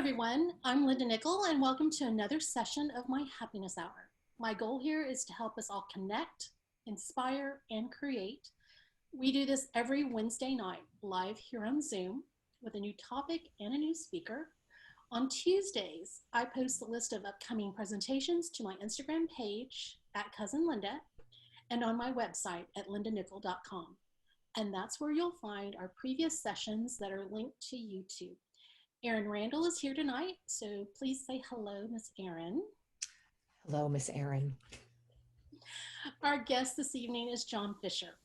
everyone, I'm Linda Nickell and welcome to another session of my Happiness Hour. My goal here is to help us all connect, inspire, and create. We do this every Wednesday night, live here on Zoom, with a new topic and a new speaker. On Tuesdays, I post the list of upcoming presentations to my Instagram page at Coz'n Linda and on my website at lindanickell.com. And that's where you'll find our previous sessions that are linked to YouTube. Erin Randall is here tonight, so please say hello, Miss Erin. Hello, Miss Erin. Our guest this evening is Jon Fischer.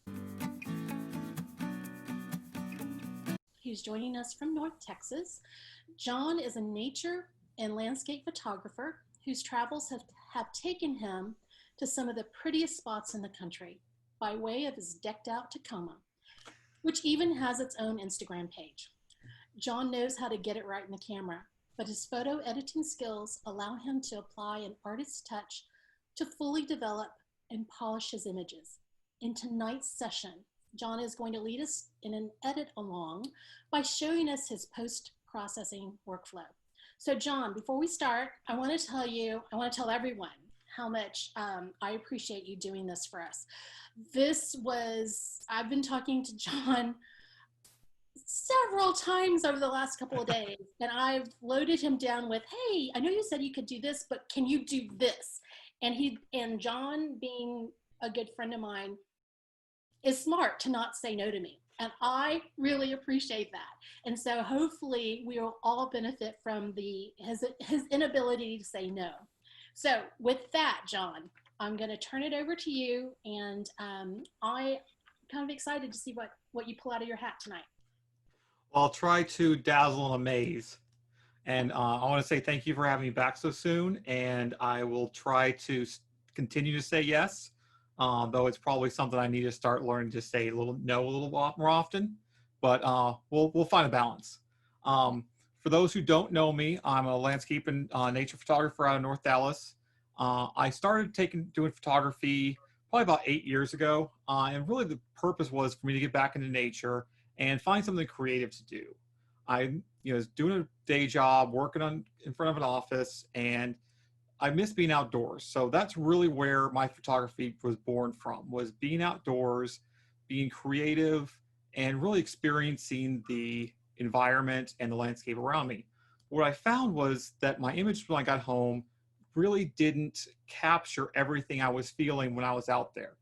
He's joining us from North Texas. Jon is a nature and landscape photographer whose travels have taken him to some of the prettiest spots in the country by way of his decked out Tacoma, which even has its own Instagram page. Jon knows how to get it right in the camera, but his photo editing skills allow him to apply an artist's touch to fully develop and polish his images. In tonight's session, Jon is going to lead us in an edit along by showing us his post-processing workflow. So Jon, before we start, I want to tell everyone how much I appreciate you doing this for us. I've been talking to Jon several times over the last couple of days, and I've loaded him down with, hey, I know you said you could do this, but can you do this? And Jon, being a good friend of mine, is smart to not say no to me. And I really appreciate that. And so hopefully we will all benefit from his inability to say no. So with that, Jon, I'm going to turn it over to you, and I'm kind of excited to see what you pull out of your hat tonight. Well, I'll try to dazzle and amaze. And I want to say thank you for having me back so soon. And I will try to continue to say yes, though it's probably something I need to start learning to say no a little more often. But we'll find a balance. For those who don't know me, I'm a landscape and nature photographer out of North Dallas. I started doing photography probably about 8 years ago. And really the purpose was for me to get back into nature and find something creative to do. I was doing a day job, working in front of an office, and I miss being outdoors. So that's really where my photography was born from, was being outdoors, being creative, and really experiencing the environment and the landscape around me. What I found was that my images when I got home really didn't capture everything I was feeling when I was out there.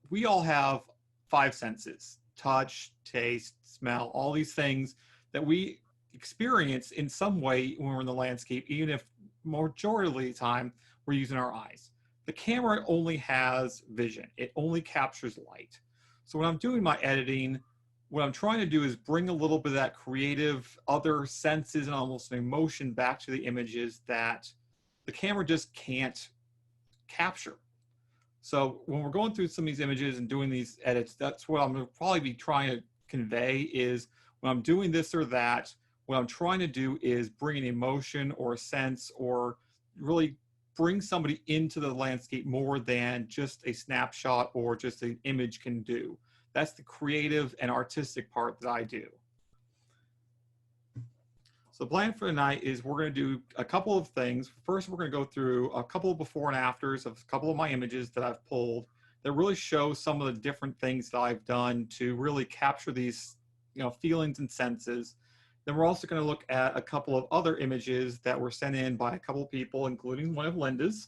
We all have 5 senses: touch, taste, smell, all these things that we experience in some way when we're in the landscape, even if majority of the time we're using our eyes. The camera only has vision. It only captures light. So when I'm doing my editing, what I'm trying to do is bring a little bit of that creative other senses and almost an emotion back to the images that the camera just can't capture. So when we're going through some of these images and doing these edits, that's what I'm going to probably be trying to convey is when I'm doing this or that, what I'm trying to do is bring an emotion or a sense or really bring somebody into the landscape more than just a snapshot or just an image can do. That's the creative and artistic part that I do. So the plan for tonight is we're going to do a couple of things. First, we're going to go through a couple of before and afters of a couple of my images that I've pulled that really show some of the different things that I've done to really capture these, feelings and senses. Then we're also going to look at a couple of other images that were sent in by a couple of people, including one of Linda's,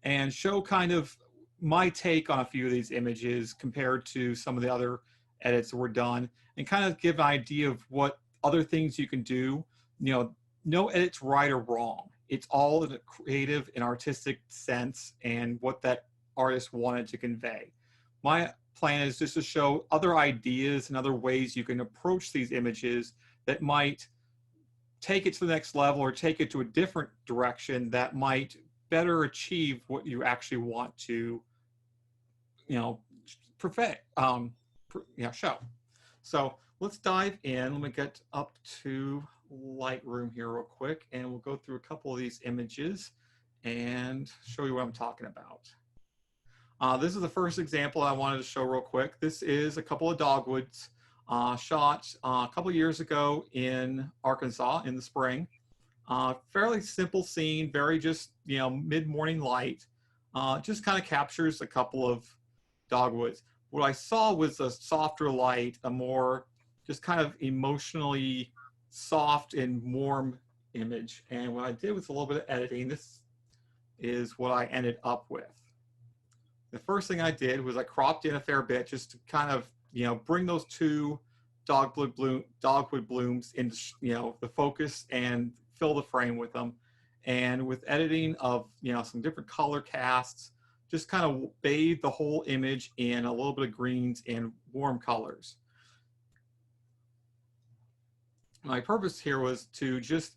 and show kind of my take on a few of these images compared to some of the other edits that were done, and kind of give an idea of what other things you can do. No edit's right or wrong. It's all in a creative and artistic sense and what that artist wanted to convey. My plan is just to show other ideas and other ways you can approach these images that might take it to the next level or take it to a different direction that might better achieve what you actually want to, show. So let's dive in. Let me get up to Lightroom here real quick, and we'll go through a couple of these images and show you what I'm talking about. This is the first example I wanted to show real quick. This is a couple of dogwoods shot a couple years ago in Arkansas in the spring. Fairly simple scene, very just, mid-morning light. Just kind of captures a couple of dogwoods. What I saw was a softer light, a more just kind of emotionally soft and warm image. And what I did was a little bit of editing. This is what I ended up with. The first thing I did was I cropped in a fair bit just to kind of, bring those two dogwood blooms into, the focus and fill the frame with them. And with editing of, some different color casts, just kind of bathe the whole image in a little bit of greens and warm colors. My purpose here was to just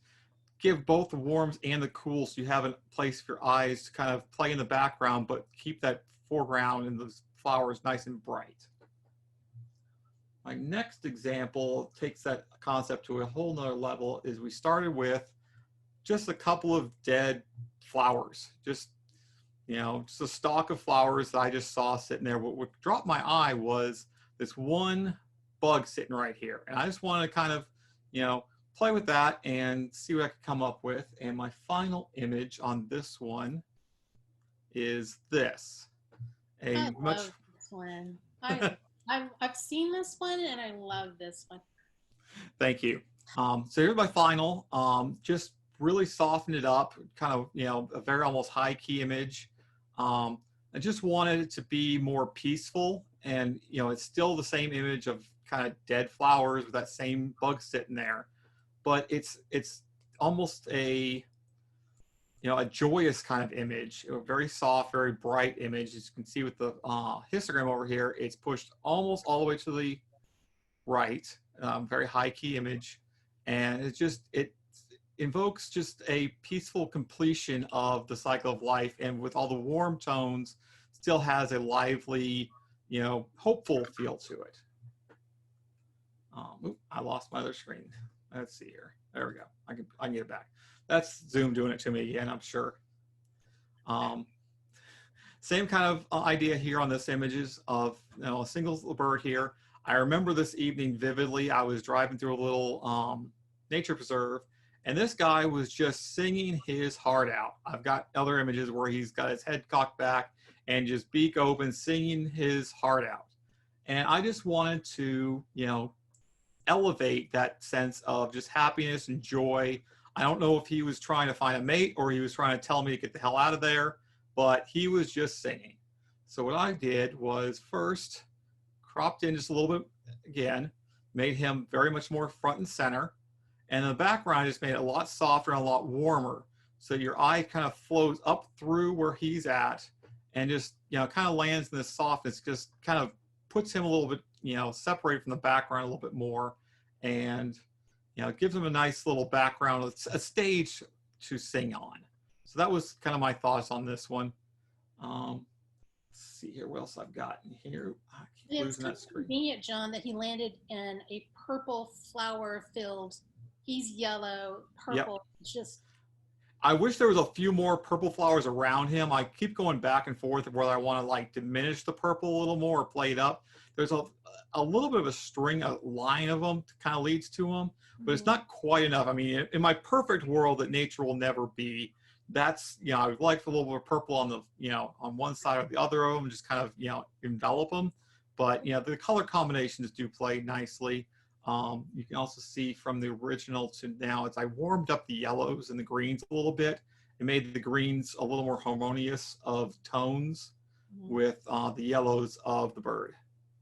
give both the warms and the cools so you have a place for your eyes to kind of play in the background, but keep that foreground and those flowers nice and bright. My next example takes that concept to a whole nother level. Is we started with just a couple of dead flowers, just just a stalk of flowers that I just saw sitting there. What dropped my eye was this one bug sitting right here, and I just wanted to kind of play with that and see what I could come up with. And my final image on this one is this. I love this one. I've seen this one and I love this one. Thank you. So here's my final. Just really softened it up, kind of a very almost high key image. I just wanted it to be more peaceful, and it's still the same image of kind of dead flowers with that same bug sitting there, but it's almost a a joyous kind of image, a very soft, very bright image. As you can see with the histogram over here, it's pushed almost all the way to the right, very high key image, and it invokes just a peaceful completion of the cycle of life, and with all the warm tones, still has a lively, hopeful feel to it. I lost my other screen. Let's see here. There we go. I can get it back. That's Zoom doing it to me again, I'm sure. Same kind of idea here on this images of a single bird here. I remember this evening vividly. I was driving through a little nature preserve, and this guy was just singing his heart out. I've got other images where he's got his head cocked back and just beak open, singing his heart out. And I just wanted to, elevate that sense of just happiness and joy. I don't know if he was trying to find a mate or he was trying to tell me to get the hell out of there, but he was just singing. So what I did was first cropped in just a little bit again, made him very much more front and center. And in the background, I just made it a lot softer and a lot warmer. So your eye kind of flows up through where he's at and just, kind of lands in this softness, just kind of puts him a little bit, separated from the background a little bit more. And, it gives him a nice little background, a stage to sing on. So that was kind of my thoughts on this one. Let's see here, what else I've got in here. I keep losing that screen. It's convenient, John, that he landed in a purple flower field. He's yellow, purple, yep. I wish there was a few more purple flowers around him. I keep going back and forth whether I want to diminish the purple a little more or play it up. There's a little bit of a line of them kind of leads to them, but it's not quite enough. I mean, in my perfect world that nature will never be, that's, I would like a little bit of purple on the, on one side or the other of them, just kind of, envelop them. But, the color combinations do play nicely. You can also see from the original to now, as I warmed up the yellows and the greens a little bit, it made the greens a little more harmonious of tones with the yellows of the bird.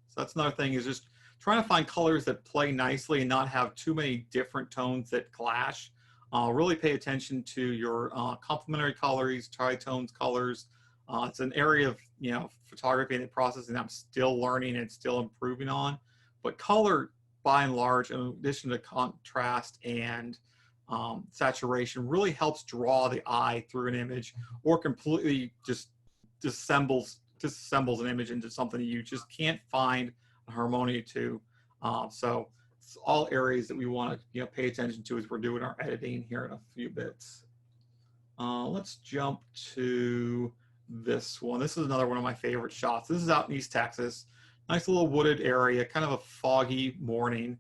So that's another thing, is just trying to find colors that play nicely and not have too many different tones that clash. Really pay attention to your complementary colors, tritones colors. It's an area of photography and processing I'm still learning and still improving on. But color, by and large, in addition to contrast and saturation, really helps draw the eye through an image, or completely just disassembles an image into something that you just can't find a harmony to. So it's all areas that we want to pay attention to as we're doing our editing here in a few bits. Let's jump to this one. This is another one of my favorite shots. This is out in East Texas. Nice little wooded area, kind of a foggy morning,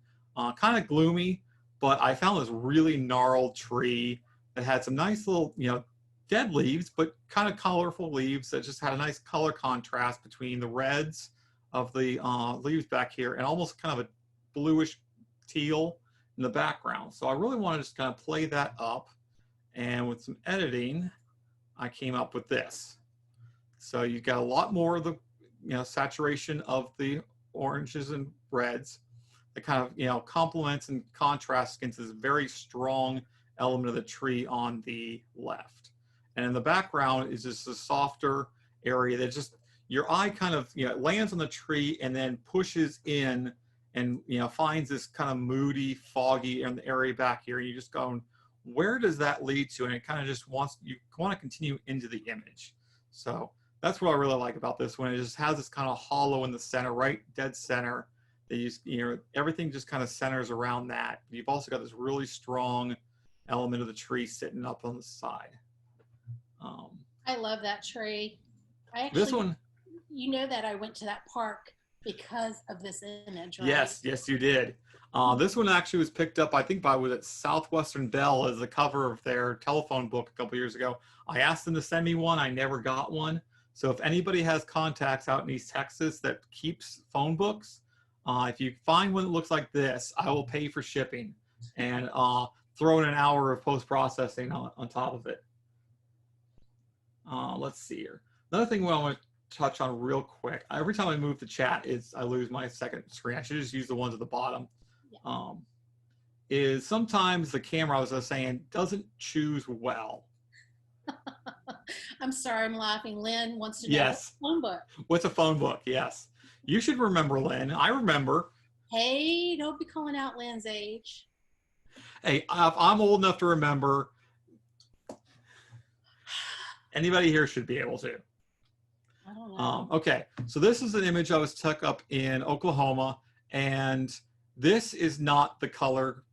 kind of gloomy, but I found this really gnarled tree that had some nice little, dead leaves, but kind of colorful leaves that just had a nice color contrast between the reds of the leaves back here and almost kind of a bluish teal in the background. So I really want to just kind of play that up. And with some editing, I came up with this. So you've got a lot more of the, saturation of the oranges and reds that kind of, complements and contrasts against this very strong element of the tree on the left. And in the background is just a softer area that just your eye kind of, lands on the tree and then pushes in and, finds this kind of moody, foggy in the area back here. And you just go, where does that lead to? And it kind of just you want to continue into the image. So that's what I really like about this one. It just has this kind of hollow in the center, right dead center. That everything just kind of centers around that. You've also got this really strong element of the tree sitting up on the side. I love that tree. This one, that I went to that park because of this image, right? Yes, you did. This one actually was picked up, I think, by Southwestern Bell as the cover of their telephone book a couple years ago. I asked them to send me one. I never got one. So if anybody has contacts out in East Texas that keeps phone books, if you find one that looks like this, I will pay for shipping and throw in an hour of post-processing on top of it. Let's see here. Another thing I want to touch on real quick. Every time I move the chat, I lose my second screen. I should just use the ones at the bottom. Yeah. Is sometimes the camera, as I was saying, doesn't choose well. I'm sorry, I'm laughing. Lynn wants to know yes. What's a phone book. What's a phone book? Yes. You should remember, Lynn. I remember. Hey, don't be calling out Lynn's age. Hey, if I'm old enough to remember, anybody here should be able to. I don't know. Okay, so this is an image I was took up in Oklahoma, and this is not the color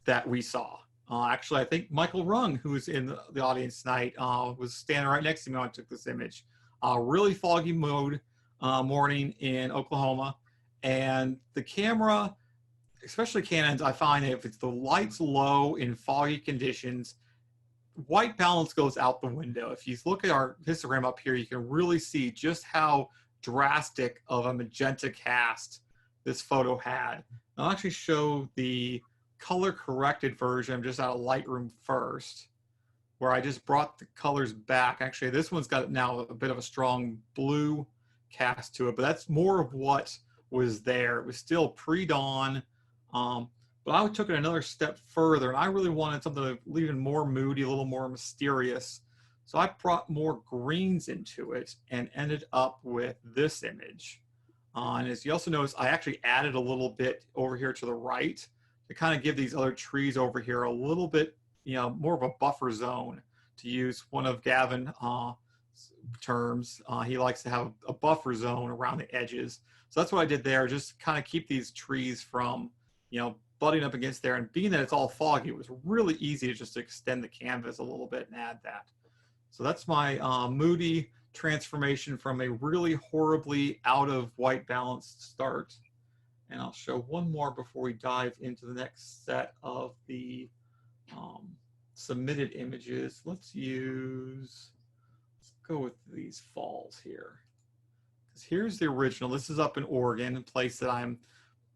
that we saw. Actually, I think Michael Rung, who's in the audience tonight, was standing right next to me when I took this image. Really foggy mood morning in Oklahoma, and the camera, especially Canons, I find if it's the light's low in foggy conditions, white balance goes out the window. If you look at our histogram up here, you can really see just how drastic of a magenta cast this photo had. I'll actually show the color corrected version just out of Lightroom first, where I just brought the colors back. Actually, this one's got now a bit of a strong blue cast to it, but that's more of what was there. It was still pre-dawn, but I took it another step further, and I really wanted something even more moody, a little more mysterious. So I brought more greens into it and ended up with this image. And as you also notice, I actually added a little bit over here to the right to kind of give these other trees over here a little bit, more of a buffer zone, to use one of Gavin terms. He likes to have a buffer zone around the edges. So that's what I did there, just kind of keep these trees from, butting up against there. And being that it's all foggy, it was really easy to just extend the canvas a little bit and add that. So that's my moody transformation from a really horribly out of white balance start. And I'll show one more before we dive into the next set of the submitted images. Let's go with these falls here. Because here's the original. This is up in Oregon, a place that I'm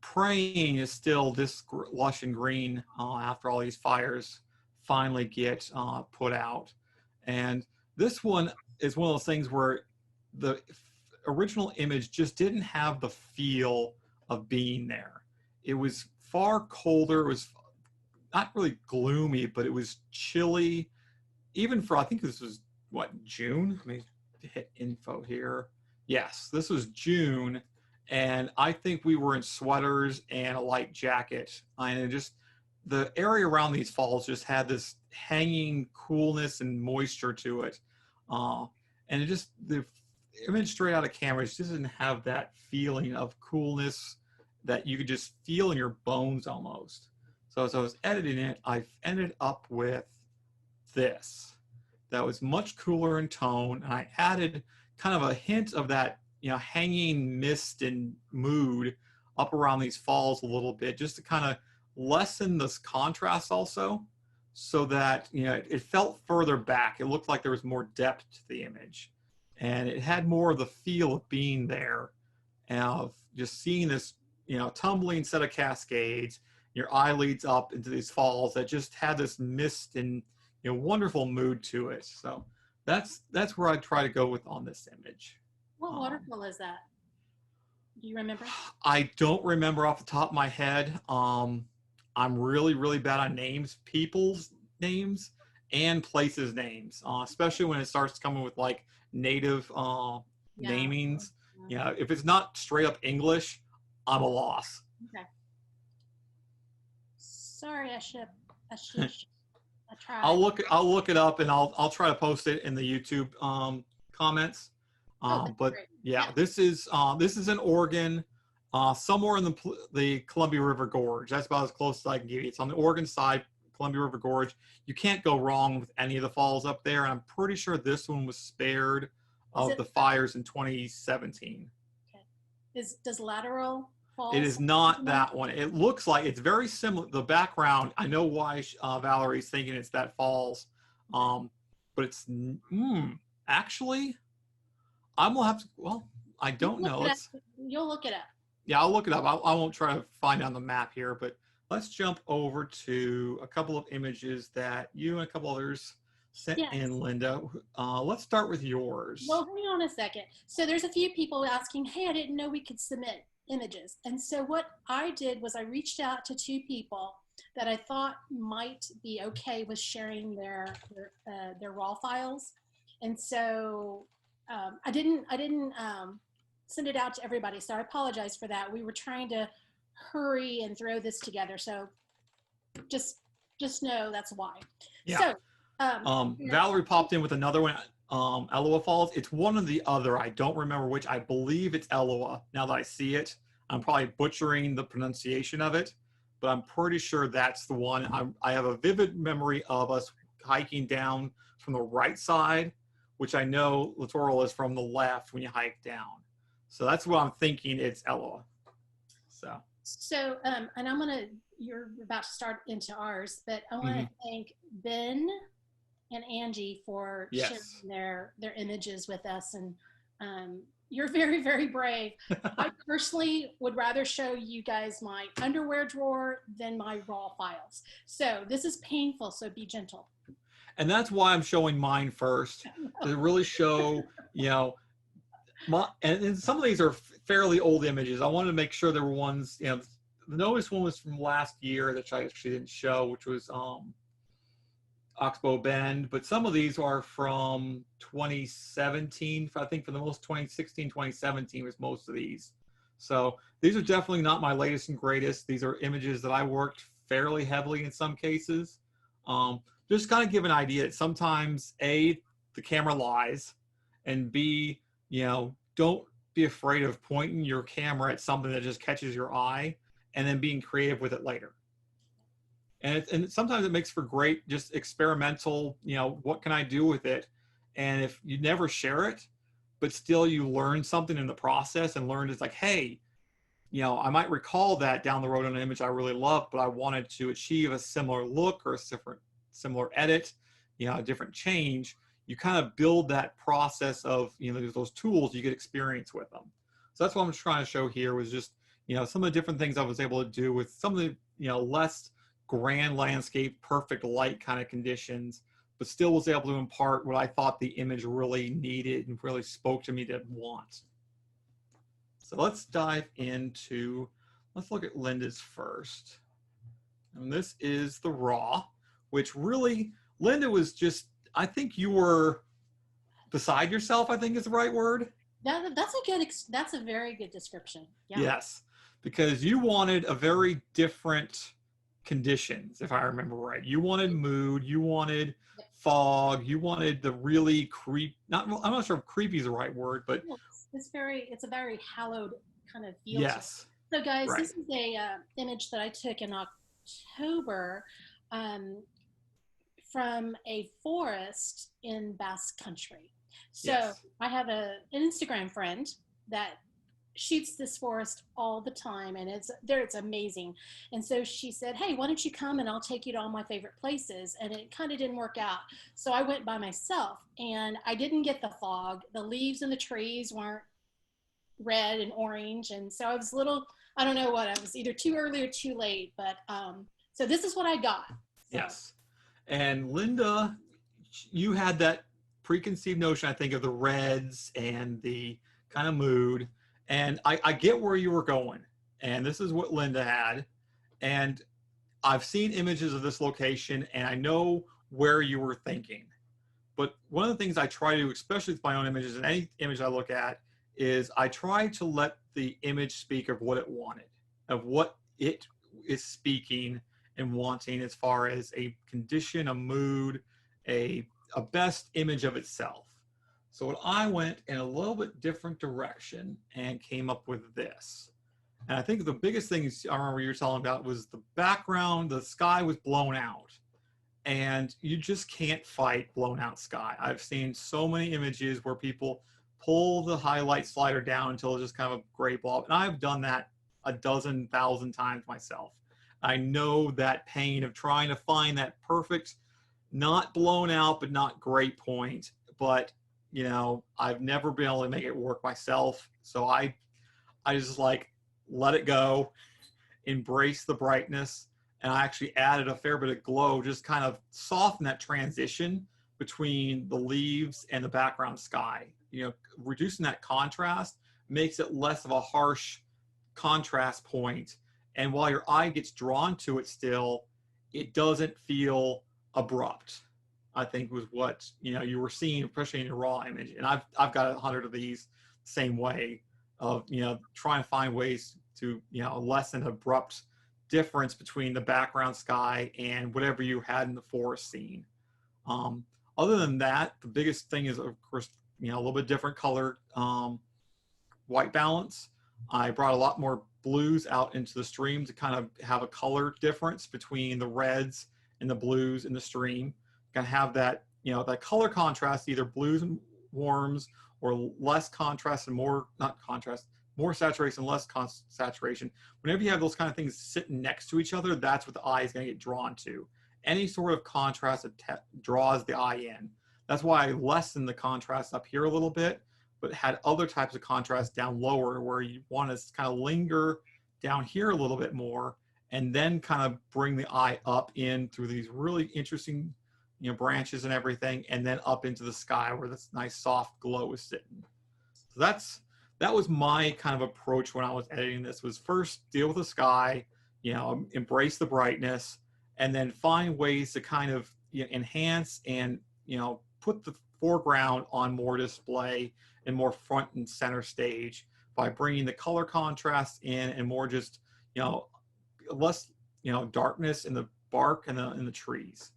praying is still this lush and green after all these fires finally get put out. And this one is one of those things where the original image just didn't have the feel of being there. It was far colder. It was not really gloomy, but it was chilly. Even for, I think this was, June? Let me hit info here. Yes, this was June. And I think we were in sweaters and a light jacket. And the area around these falls just had this hanging coolness and moisture to it. And the image straight out of camera just doesn't have that feeling of coolness that you could just feel in your bones almost. So as I was editing it, I ended up with this. That was much cooler in tone. And I added kind of a hint of that hanging mist and mood up around these falls a little bit, just to kind of lessen this contrast also, so that it felt further back. It looked like there was more depth to the image, and it had more of the feel of being there, and of just seeing this tumbling set of cascades. Your eye leads up into these falls that just had this mist and wonderful mood to it. So that's where I try to go with on this image. What waterfall is that? Do you remember? I don't remember off the top of my head. I'm really, really bad on names, people's names, and places names, especially when it starts coming with like native namings. Yeah. If it's not straight up English, I'm a loss. Okay. Sorry, I tried. I'll look it up, and I'll try to post it in the YouTube comments. But great. yeah, this is in Oregon, somewhere in the Columbia River Gorge. That's about as close as I can give you. It's on the Oregon side, Columbia River Gorge. You can't go wrong with any of the falls up there. And I'm pretty sure this one was spared of the fires in 2017. Okay. Does Lateral Falls? It is not that one. It looks like it's very similar. The background, I know why Valerie's thinking it's that falls, but it's actually. I'm gonna have to. Well, I don't know. You'll look it up. Yeah, I'll look it up. I won't try to find on the map here, but let's jump over to a couple of images that you and a couple others sent in, Linda. Let's start with yours. Well, hang on a second. So there's a few people asking, hey, I didn't know we could submit images. And so what I did was I reached out to two people that I thought might be okay with sharing their raw files. And so I didn't send it out to everybody, so I apologize for that. We were trying to hurry and throw this together, so just know that's why. Yeah. So Valerie popped in with another one, Eloah Falls. It's one or the other. I don't remember which. I believe it's Eloah. Now that I see it, I'm probably butchering the pronunciation of it, but I'm pretty sure that's the one. I have a vivid memory of us hiking down from the right side, which I know Littoral is from the left when you hike down. So that's what I'm thinking. It's Eloah. So, and you're about to start into ours, but I want to thank Ben and Angie for sharing their images with us. And you're very, very brave. I personally would rather show you guys my underwear drawer than my raw files. So this is painful, so be gentle. And that's why I'm showing mine first, to really show, and some of these are fairly old images. I wanted to make sure there were ones, the newest one was from last year that I actually didn't show, which was Oxbow Bend. But some of these are from 2017. I think for the most 2016, 2017 was most of these. So these are definitely not my latest and greatest. These are images that I worked fairly heavily in some cases. Just kind of give an idea that sometimes A, the camera lies, and B, don't be afraid of pointing your camera at something that just catches your eye and then being creative with it later. And sometimes it makes for great, just experimental, what can I do with it? And if you never share it, but still you learn something in the process and learn, it's like, hey, I might recall that down the road on an image I really love, but I wanted to achieve a similar look or a similar edit, a different change. You kind of build that process of, those tools, you get experience with them. So that's what I'm trying to show here was just, some of the different things I was able to do with some of the, less grand landscape, perfect light kind of conditions, but still was able to impart what I thought the image really needed and really spoke to me to want. So let's dive into, let's look at Linda's first. And this is the raw, which really, Linda was just, I think you were beside yourself, I think is the right word. That's a very good description. Yeah. Yes, because you wanted a very different conditions, if I remember right. You wanted mood, you wanted fog, you wanted the really I'm not sure if creepy is the right word, but it's a very hallowed kind of feel. Yes. So guys, This is a image that I took in October from a forest in Basque Country. So I have an Instagram friend that shoots this forest all the time, and it's amazing. And so she said, hey, why don't you come and I'll take you to all my favorite places. And it kind of didn't work out, so I went by myself, and I didn't get the fog. The leaves in the trees weren't red and orange, and so I was a little, I don't know what, I was either too early or too late, but so this is what I got. So. Yes. And Linda, you had that preconceived notion, I think, of the reds and the kind of mood. And I get where you were going. And this is what Linda had. And I've seen images of this location, and I know where you were thinking. But one of the things I try to do, especially with my own images and any image I look at, is I try to let the image speak of what it wanted, of what it is speaking and wanting as far as a condition, a mood, a best image of itself. So I went in a little bit different direction and came up with this. And I think the biggest thing I remember you were telling about was the background, the sky was blown out. And you just can't fight blown out sky. I've seen so many images where people pull the highlight slider down until it's just kind of a gray blob. And I've done that a dozen, thousand times myself. I know that pain of trying to find that perfect, not blown out, but not gray point. But, you know, I've never been able to make it work myself. So I just like, let it go, embrace the brightness. And I actually added a fair bit of glow, just kind of soften that transition between the leaves and the background sky. You know, reducing that contrast makes it less of a harsh contrast point. And while your eye gets drawn to it still, it doesn't feel abrupt, I think was what, you know, you were seeing, especially in your raw image. And I've got 100 of these same way of, you know, trying to find ways to, you know, lessen abrupt difference between the background sky and whatever you had in the forest scene. Other than that, the biggest thing is, of course, you know, a little bit different color white balance. I brought a lot more blues out into the stream to kind of have a color difference between the reds and the blues in the stream. Kind of have that, you know, that color contrast, either blues and warms, or less contrast and more, not contrast, more saturation, less saturation. Whenever you have those kind of things sitting next to each other, that's what the eye is going to get drawn to. Any sort of contrast that draws the eye in. That's why I lessened the contrast up here a little bit, but had other types of contrast down lower where you want to kind of linger down here a little bit more, and then kind of bring the eye up in through these really interesting, you know, branches and everything, and then up into the sky where this nice soft glow is sitting. So that was my kind of approach when I was editing this, was first deal with the sky, you know, embrace the brightness, and then find ways to kind of, you know, enhance and, you know, put the foreground on more display and more front and center stage by bringing the color contrast in and more just, you know, less, you know, darkness in the bark and the trees.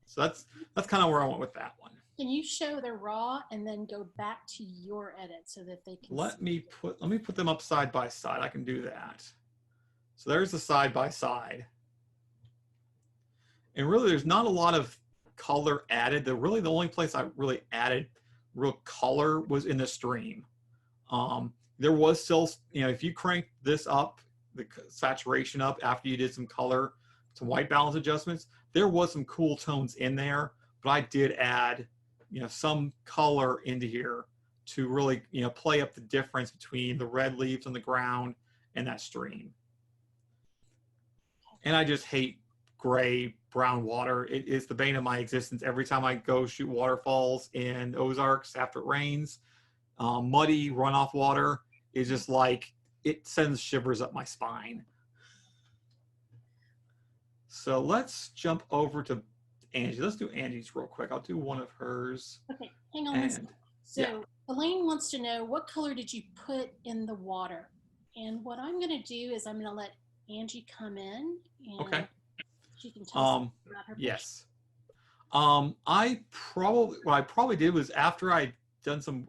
So that's kind of where I went with that one. Can you show the raw and then go back to your edit so that they can let me put them up side by side. I can do that. So there's the side by side. And really there's not a lot of color added. The only place I really added real color was in the stream. There was still, you know, if you crank this up, the saturation up after you did some color, some white balance adjustments, there was some cool tones in there, but I did add, you know, some color into here to really, you know, play up the difference between the red leaves on the ground and that stream. And I just hate gray, brown water. It is the bane of my existence. Every time I go shoot waterfalls in Ozarks after it rains, muddy runoff water is just like, it sends shivers up my spine. So let's jump over to Angie. Let's do Angie's real quick. I'll do one of hers. Okay, hang on. So yeah. Elaine wants to know, what color did you put in the water? And what I'm going to do is I'm going to let Angie come in, and okay, she can tell us about her picture. Yes. What I probably did was, after I'd done some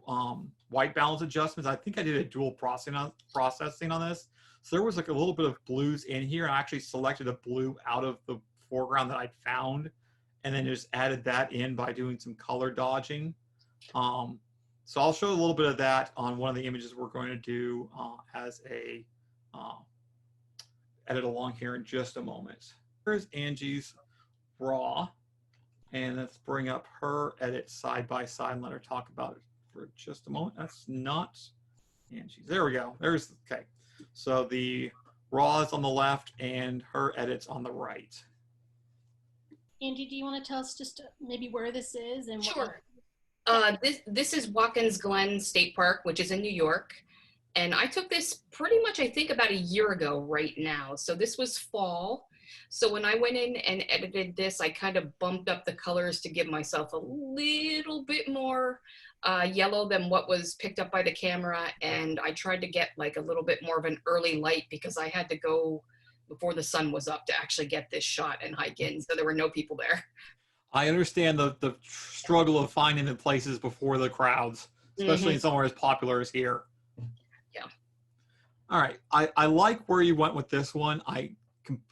white balance adjustments, I think I did a dual processing on this. So there was like a little bit of blues in here. I actually selected a blue out of the foreground that I'd found, and then just added that in by doing some color dodging. So I'll show a little bit of that on one of the images we're going to do as a edit along here in just a moment. Here's Angie's raw, and let's bring up her edit side by side and let her talk about it for just a moment. That's not Angie's. There we go. There's, okay. So the raw is on the left and her edit's on the right. Angie, do you want to tell us just maybe where this is and Sure. This is Watkins Glen State Park, which is in New York. And I took this pretty much, I think, about a year ago right now. So this was fall. So when I went in and edited this, I kind of bumped up the colors to give myself a little bit more yellow than what was picked up by the camera. And I tried to get like a little bit more of an early light because I had to go before the sun was up to actually get this shot and hike in. So there were no people there. I understand the struggle of finding the places before the crowds, especially in somewhere as popular as here. Yeah. All right. I like where you went with this one.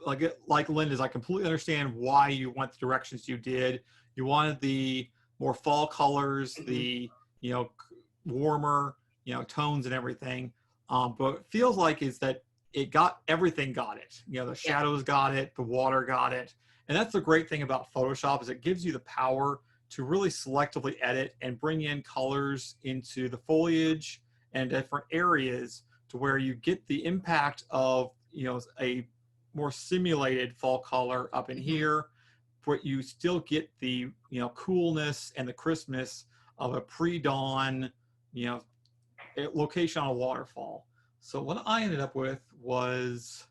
Like Linda's, I completely understand why you went the directions you did. You wanted the more fall colors, the, warmer, tones and everything. But it feels like is that everything got it. The shadows got it, the water got it. And that's the great thing about Photoshop is it gives you the power to really selectively edit and bring in colors into the foliage and different areas to where you get the impact of, a more simulated fall color up in here, but you still get the, coolness and the crispness of a pre-dawn, location on a waterfall. So what I ended up with was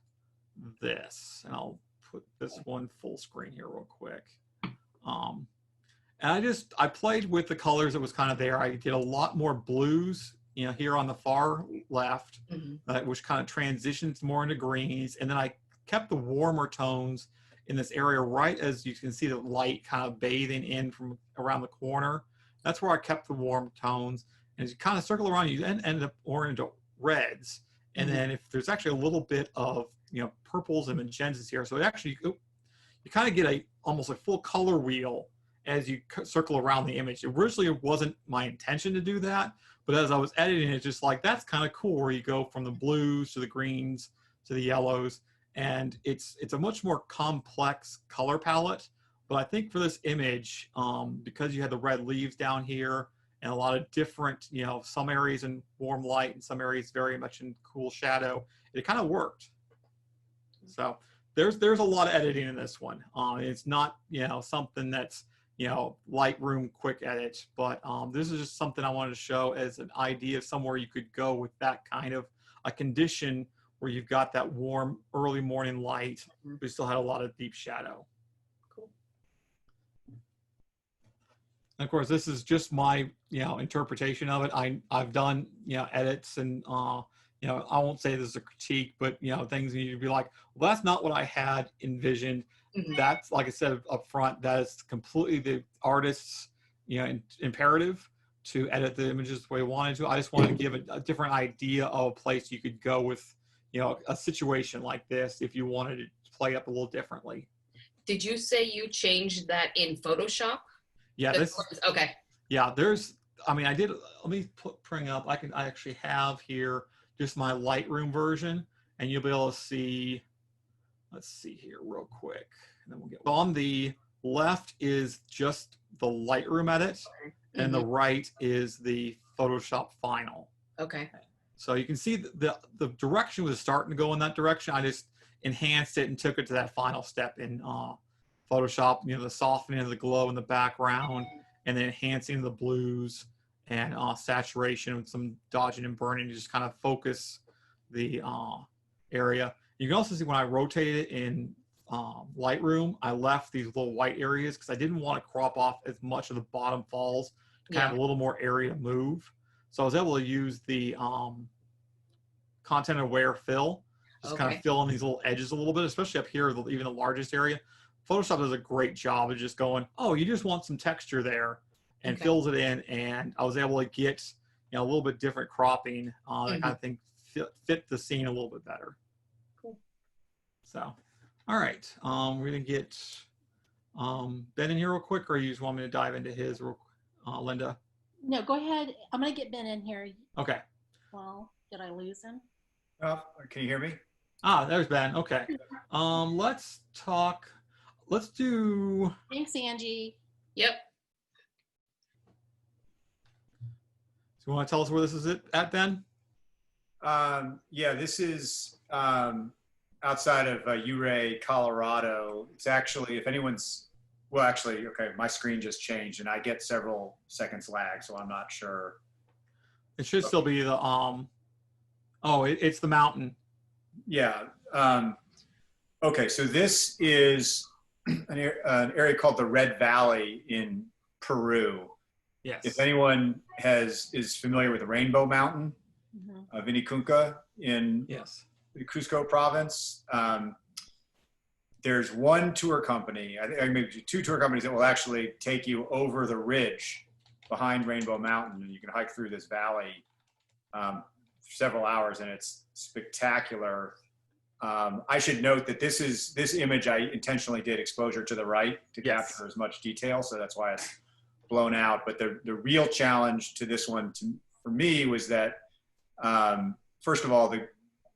this, and I'll put this one full screen here real quick. And I played with the colors that was kind of there. I did a lot more blues, here on the far left, which kind of transitions more into greens. And then I kept the warmer tones in this area right as you can see the light kind of bathing in from around the corner. That's where I kept the warm tones. And as you kind of circle around, you end up orange into reds. And then if there's actually a little bit of, purples and magentas here. So it actually, you kind of get almost a full color wheel as you circle around the image. Originally, it wasn't my intention to do that, but as I was editing it, just like, that's kind of cool where you go from the blues to the greens to the yellows. And it's a much more complex color palette. But I think for this image, because you had the red leaves down here and a lot of different, some areas in warm light and some areas very much in cool shadow, it kind of worked. So there's a lot of editing in this one. It's not, something that's, Lightroom quick edit, but this is just something I wanted to show as an idea of somewhere you could go with that kind of a condition where you've got that warm early morning light, but you still had a lot of deep shadow. Cool. And of course, this is just my, interpretation of it. I've done, edits and, I won't say this is a critique, but, things you need to be like, well, that's not what I had envisioned. That's, like I said up front, that is completely the artist's, imperative to edit the images the way he wanted to. I just wanted to give a different idea of a place you could go with, a situation like this if you wanted to play up a little differently. Did you say you changed that in Photoshop? Yeah, okay. Yeah, I did. Let me bring up. I actually have here just my Lightroom version, and you'll be able to see. Let's see here real quick, and then we'll get on the left is just the Lightroom edit, and the right is the Photoshop final. Okay. So you can see the direction was starting to go in that direction. I just enhanced it and took it to that final step in Photoshop. The softening of the glow in the background, and then enhancing the blues and saturation with some dodging and burning to just kind of focus the area. You can also see when I rotated it in Lightroom, I left these little white areas because I didn't want to crop off as much of the bottom falls to kind of have a little more area to move. So I was able to use the content aware fill, just kind of fill in these little edges a little bit, especially up here, even the largest area. Photoshop does a great job of just going, oh, you just want some texture there, and fills it in. And I was able to get a little bit different cropping that kind of thing fit the scene a little bit better. Cool. So, all right, we're gonna get Ben in here real quick, or you just want me to dive into his, Linda? No, go ahead. I'm going to get Ben in here. Okay. Well, did I lose him? Oh, can you hear me? Ah, there's Ben. Okay. Let's talk. Let's do. Thanks, Angie. Yep. So you want to tell us where this is at, Ben? Yeah, this is outside of Ouray, Colorado. It's actually, if anyone's, well, actually, okay, my screen just changed and I get several seconds lag, so I'm not sure. It should still be the Oh, it's the mountain. Yeah. Okay, so this is an area called the Red Valley in Peru. Yes. If anyone is familiar with the Rainbow Mountain, Vinicunca in Yes. the Cusco province, there's one tour company, I think maybe two tour companies that will actually take you over the ridge behind Rainbow Mountain, and you can hike through this valley for several hours, and it's spectacular. I should note that this image I intentionally did exposure to the right to capture as much detail, so that's why it's blown out. But the real challenge to this one for me was that first of all,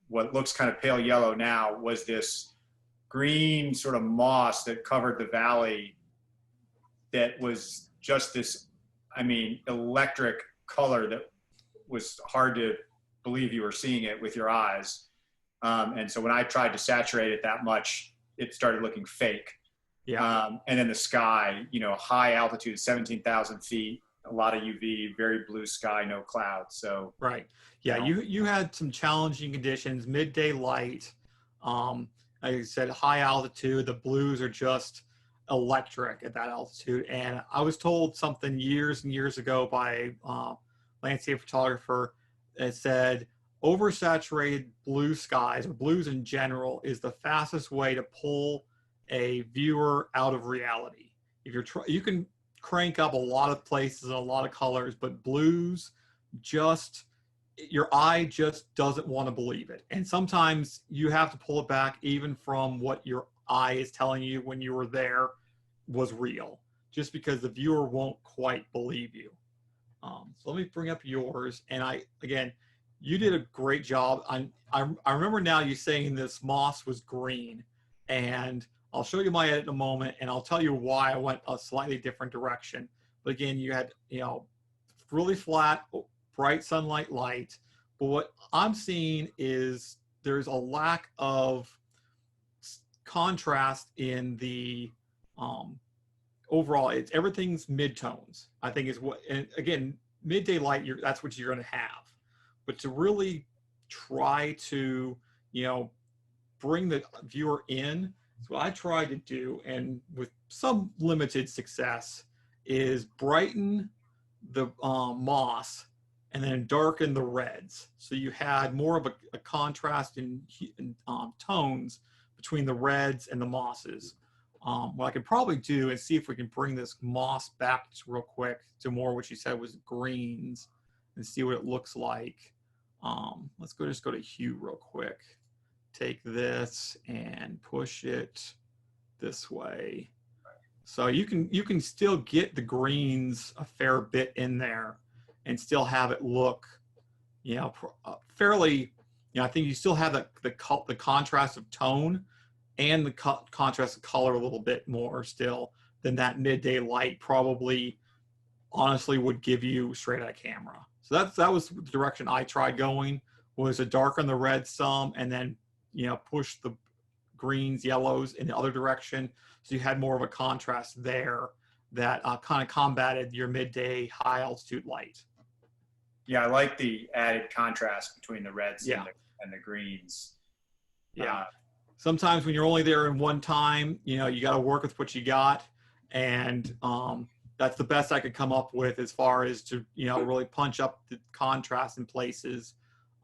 what looks kind of pale yellow now was this green sort of moss that covered the valley that was just this, I mean, electric color that was hard to believe you were seeing it with your eyes. And so when I tried to saturate it that much, it started looking fake. Yeah. And then the sky, high altitude, 17,000 feet, a lot of UV, very blue sky, no clouds. So right. Yeah, you had some challenging conditions, midday light. Like I said, high altitude. The blues are just electric at that altitude. And I was told something years and years ago by a landscape photographer that said oversaturated blue skies, or blues in general, is the fastest way to pull a viewer out of reality. If you can crank up a lot of places and a lot of colors, but blues, your eye just doesn't want to believe it. And sometimes you have to pull it back even from what your eye is telling you when you were there was real, just because the viewer won't quite believe you. So let me bring up yours. And again, you did a great job. I remember now you saying this moss was green, and I'll show you my edit in a moment, and I'll tell you why I went a slightly different direction. But again, you had, really flat, bright sunlight light. But what I'm seeing is there's a lack of contrast in the overall. Everything's midtones, I think, is what, and again, midday light, that's what you're going to have. But to really try to, bring the viewer in, so what I tried to do, and with some limited success, is brighten the moss and then darken the reds. So you had more of a contrast in tones between the reds and the mosses. What I could probably do is see if we can bring this moss back real quick to more what you said was greens, and see what it looks like. Let's just go to hue real quick. Take this and push it this way. So you can still get the greens a fair bit in there and still have it look, fairly, I think you still have the contrast of tone and the contrast of color a little bit more still than that midday light probably honestly would give you straight out of camera. So that was the direction I tried going, was to darken the red some and then, push the greens, yellows in the other direction. So you had more of a contrast there that kind of combated your midday high altitude light. Yeah, I like the added contrast between the reds and the greens. Yeah. Sometimes when you're only there in one time, you got to work with what you got. And that's the best I could come up with as far as to, really punch up the contrast in places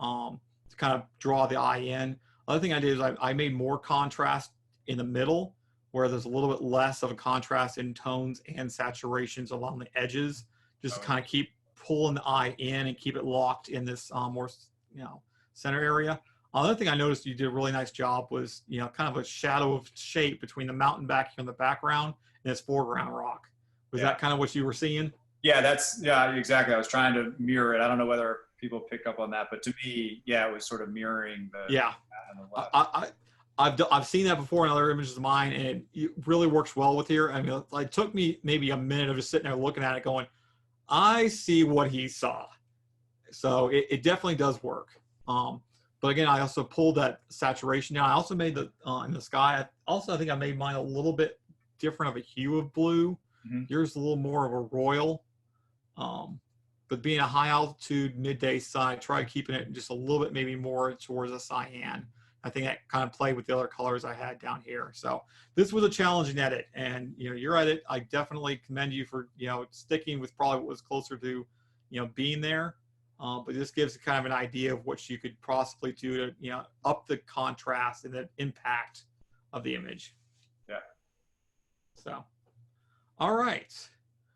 to kind of draw the eye in. Other thing I did is I made more contrast in the middle, where there's a little bit less of a contrast in tones and saturations along the edges, just to kind of keep pulling the eye in and keep it locked in this more, center area. Another thing I noticed you did a really nice job was, kind of a shadow of shape between the mountain back here in the background and this foreground rock. Was that kind of what you were seeing? Yeah, yeah, exactly. I was trying to mirror it. I don't know whether people pick up on that, but to me, yeah, it was sort of mirroring the Yeah. on the left. I've seen that before in other images of mine, and it really works well with here. I mean, it took me maybe a minute of just sitting there looking at it going, I see what he saw. So it definitely does work. But again, I also pulled that saturation down. I also made the in the sky. I think I made mine a little bit different of a hue of blue. Mhm. Yours a little more of a royal. But being a high altitude midday sun, I tried keeping it just a little bit maybe more towards a cyan. I think that kind of played with the other colors I had down here. So this was a challenging edit, and your edit, I definitely commend you for sticking with probably what was closer to being there. But this gives kind of an idea of what you could possibly do to up the contrast and the impact of the image. Yeah. So, all right.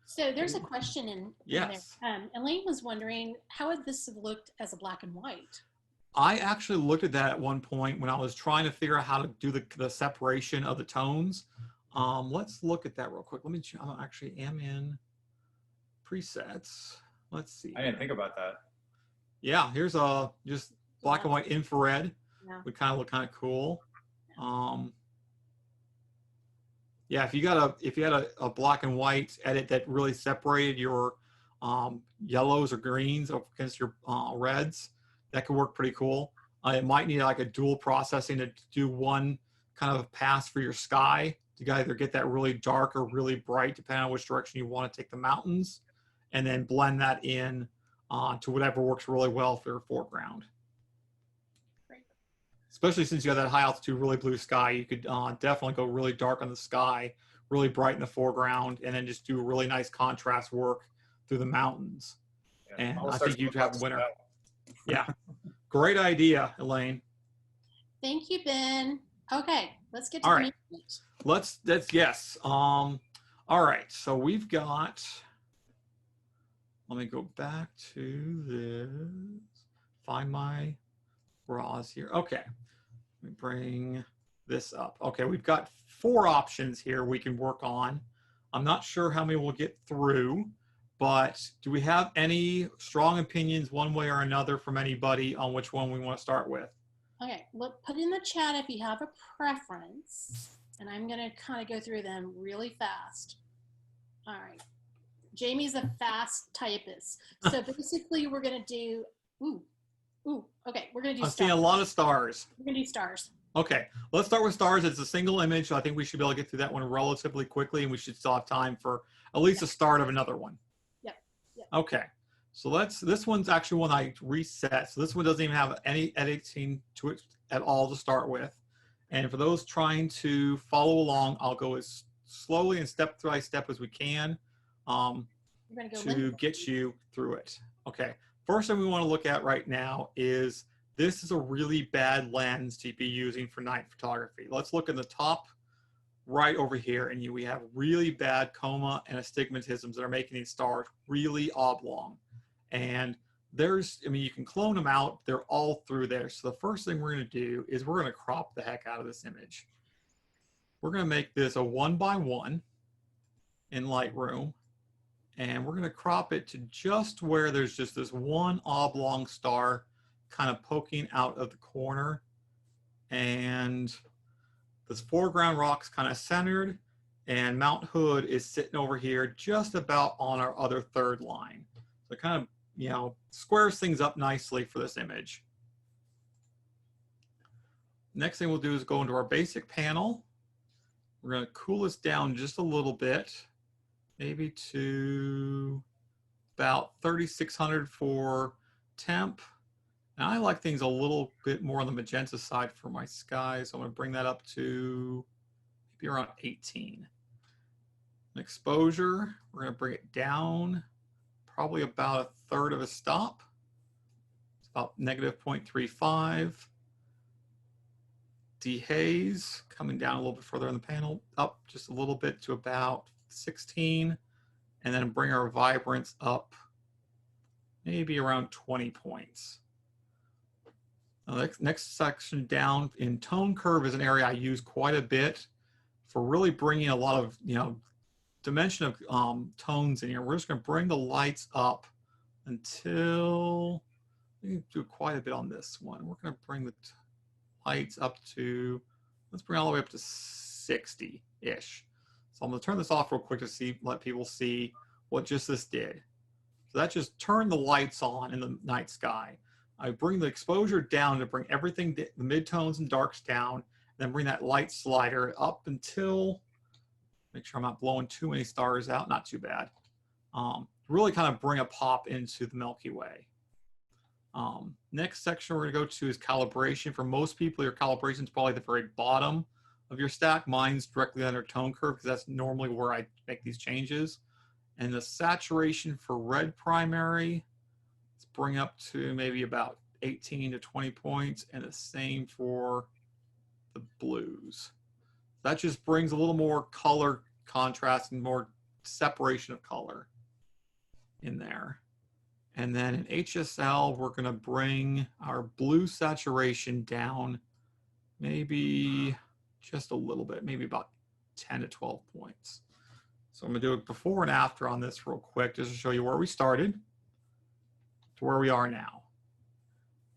So there's a question in Yes. there. Elaine was wondering, how would this have looked as a black and white? I actually looked at that at one point when I was trying to figure out how to do the separation of the tones. Let's look at that real quick. Let me. I actually am in presets. Let's see. I didn't think about that. Yeah, here's just black and white infrared. Yeah. Would kind of look kind of cool. Yeah, if you had a black and white edit that really separated your yellows or greens against your reds, that could work pretty cool. It might need like a dual processing to do one kind of pass for your sky to either get that really dark or really bright, depending on which direction you want to take the mountains, and then blend that in to whatever works really well for your foreground. Great. Especially since you have that high altitude, really blue sky, you could definitely go really dark on the sky, really bright in the foreground, and then just do really nice contrast work through the mountains. Yeah. And All I starts think you'd with have a winner. that. Yeah. Great idea, Elaine. Thank you, Ben. Okay, let's get to All the right. main point. That's yes. All right. So we've got, let me go back to this, find my raws here. Okay. Let me bring this up. Okay. We've got 4 options here we can work on. I'm not sure how many we'll get through, but do we have any strong opinions one way or another from anybody on which one we want to start with? Okay, put in the chat if you have a preference, and I'm going to kind of go through them really fast. All right. Jamie's a fast typist. So basically we're going to do, okay, we're going to do I'm stars. seeing a lot of stars. We're going to do stars. Okay, let's start with stars. It's a single image, so I think we should be able to get through that one relatively quickly, and we should still have time for at least a start of another one. Yep. Okay, so this one's actually one I reset. So this one doesn't even have any editing to it at all to start with. And for those trying to follow along, I'll go as slowly and step by step as we can to get you through it. Okay, first thing we want to look at right now is this is a really bad lens to be using for night photography. Let's look in the top right over here, and we have really bad coma and astigmatisms that are making these stars really oblong. And you can clone them out. They're all through there. So the first thing we're going to do is we're going to crop the heck out of this image. We're going to make this a 1x1 in Lightroom, and we're going to crop it to just where there's just this one oblong star kind of poking out of the corner, and this foreground rock's kind of centered, and Mount Hood is sitting over here just about on our other third line. So it kind of squares things up nicely for this image. Next thing we'll do is go into our basic panel. We're going to cool this down just a little bit, maybe to about 3600 for temp. Now I like things a little bit more on the magenta side for my sky, so I'm going to bring that up to maybe around 18. Exposure, we're going to bring it down probably about 1/3 of a stop. It's about -0.35. Dehaze, coming down a little bit further in the panel, up just a little bit to about 16. And then bring our vibrance up maybe around 20 points. Now, next section down in tone curve is an area I use quite a bit for really bringing a lot of dimension of tones in here. We're just going to bring the lights up until, we do quite a bit on this one. We're going to bring the lights up to, let's bring all the way up to 60-ish. So I'm going to turn this off real quick to see, let people see what just this did. So that just turned the lights on in the night sky. I bring the exposure down to bring everything, the midtones and darks down, then bring that light slider up until, make sure I'm not blowing too many stars out, not too bad. Really kind of bring a pop into the Milky Way. Next section we're gonna go to is calibration. For most people, your calibration is probably the very bottom of your stack. Mine's directly under tone curve because that's normally where I make these changes. And the saturation for red primary, let's bring up to maybe about 18 to 20 points, and the same for the blues. That just brings a little more color contrast and more separation of color in there. And then in HSL, we're gonna bring our blue saturation down maybe just a little bit, maybe about 10 to 12 points. So I'm gonna do a before and after on this real quick, just to show you where we started to where we are now.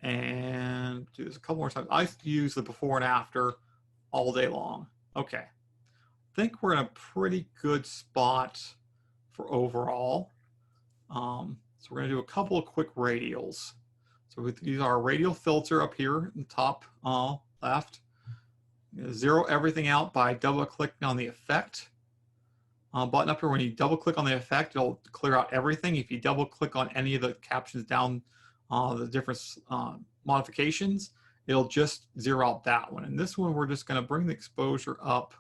And do this a couple more times. I use the before and after all day long. Okay, I think we're in a pretty good spot for overall. So we're gonna do a couple of quick radials. So we use our radial filter up here in the top left. Zero everything out by double clicking on the effect button up here. When you double click on the effect, it'll clear out everything. If you double click on any of the captions down the different modifications, it'll just zero out that one. And this one, we're just going to bring the exposure up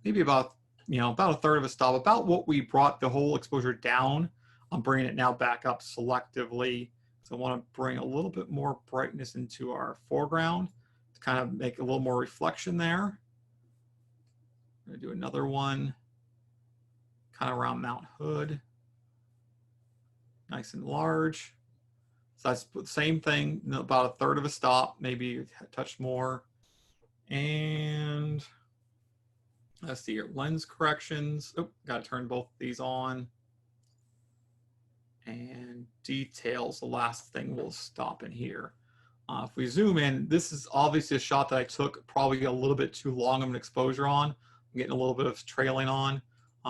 maybe about, about a third of a stop, about what we brought the whole exposure down. I'm bringing it now back up selectively. So I want to bring a little bit more brightness into our foreground to kind of make a little more reflection there. I'm going to do another one kind of around Mount Hood, nice and large. So that's the same thing, about a third of a stop, maybe a touch more. And let's see here, lens corrections. Oh, got to turn both of these on. And details, the last thing we'll stop in here. If we zoom in, this is obviously a shot that I took probably a little bit too long of an exposure on. I'm getting a little bit of trailing on.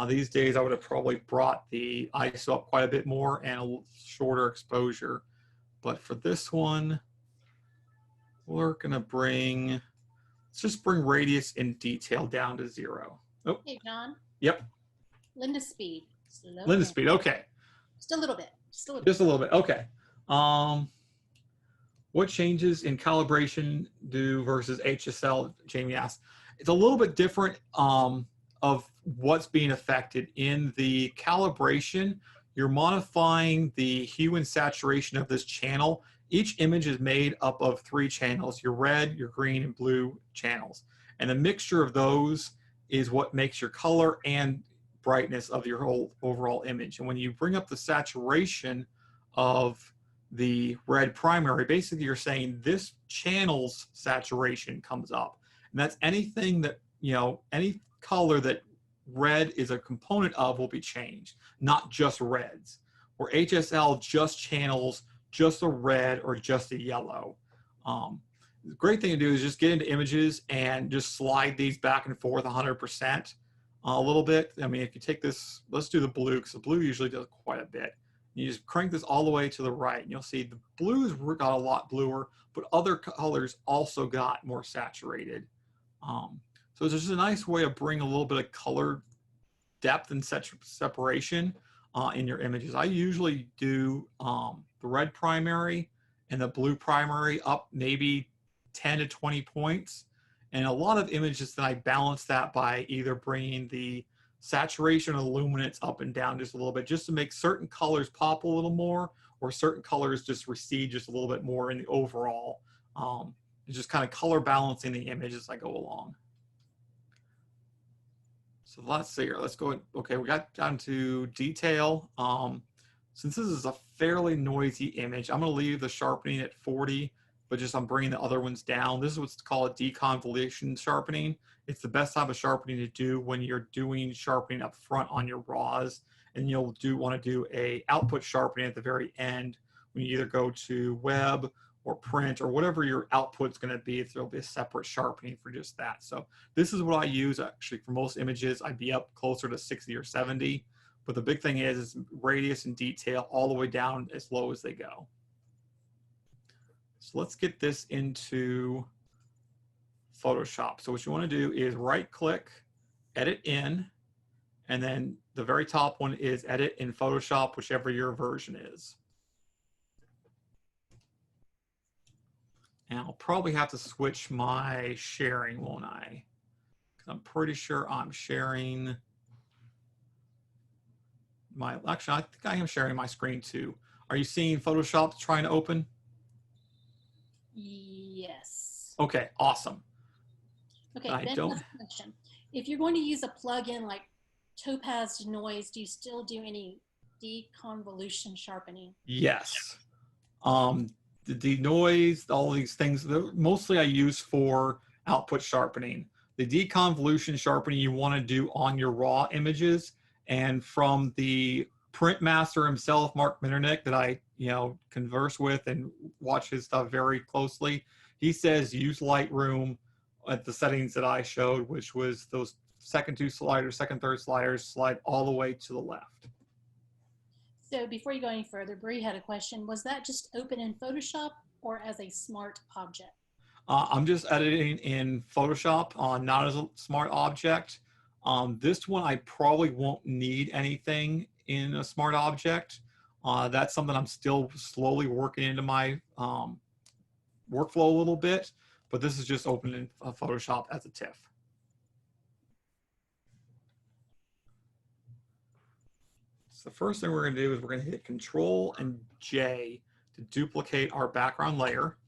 These days, I would have probably brought the ISO up quite a bit more and a shorter exposure. But for this one, we're gonna let's just bring radius and detail down to 0. Oh. Hey, John. Yep. Linda speed. Slow Linda down. speed, okay. Just a little bit. Just a little bit. Just a little bit, okay. What changes in calibration do versus HSL, Jamie asked. It's a little bit different of what's being affected. In the calibration, you're modifying the hue and saturation of this channel. Each image is made up of 3 channels, your red, your green, and blue channels. And the mixture of those is what makes your color and brightness of your whole overall image. And when you bring up the saturation of the red primary, basically you're saying this channel's saturation comes up. And that's anything that, any color that red is a component of will be changed, not just reds. Where HSL just channels just a red or just a yellow. The great thing to do is just get into images and just slide these back and forth 100% a little bit. I mean, if you take this, let's do the blue, because the blue usually does quite a bit. You just crank this all the way to the right, and you'll see the blues got a lot bluer, but other colors also got more saturated. So it's just a nice way of bringing a little bit of color depth and separation in your images. I usually do the red primary and the blue primary up maybe 10 to 20 points. And a lot of images that I balance that by either bringing the saturation or the luminance up and down just a little bit, just to make certain colors pop a little more, or certain colors just recede just a little bit more in the overall. It's just kind of color balancing the image as I go along. So let's see here. Let's go. Okay, we got down to detail. Since this is a fairly noisy image, I'm going to leave the sharpening at 40 but just I'm bringing the other ones down. This is what's called deconvolution sharpening. It's the best type of sharpening to do when you're doing sharpening up front on your raws, and you'll want to do a output sharpening at the very end when you either go to web or print or whatever your output's going to be. There'll be a separate sharpening for just that. So this is what I use actually for most images. I'd be up closer to 60 or 70, but the big thing is radius and detail all the way down as low as they go. So let's get this into Photoshop. So what you want to do is right click, edit in, and then the very top one is edit in Photoshop, whichever your version is. And I'll probably have to switch my sharing, won't I? Because I'm pretty sure I'm sharing my, actually, I think I am sharing my screen too. Are you seeing Photoshop trying to open? Yes. Okay, awesome. Okay, I Ben don't. has a question. If you're going to use a plugin like Topaz Noise, do you still do any deconvolution sharpening? Yes. The denoise, all these things, mostly I use for output sharpening. The deconvolution sharpening you want to do on your raw images, and from the print master himself, Mark Minternick, that I converse with and watch his stuff very closely. He says use Lightroom at the settings that I showed, which was those second third sliders slide all the way to the left. So before you go any further, Bree had a question. Was that just open in Photoshop or as a smart object? I'm just editing in Photoshop, not as a smart object. This one I probably won't need anything in a smart object. That's something I'm still slowly working into my workflow a little bit, but this is just open in Photoshop as a TIFF. So the first thing we're going to do is we're going to hit Control and J to duplicate our background layer.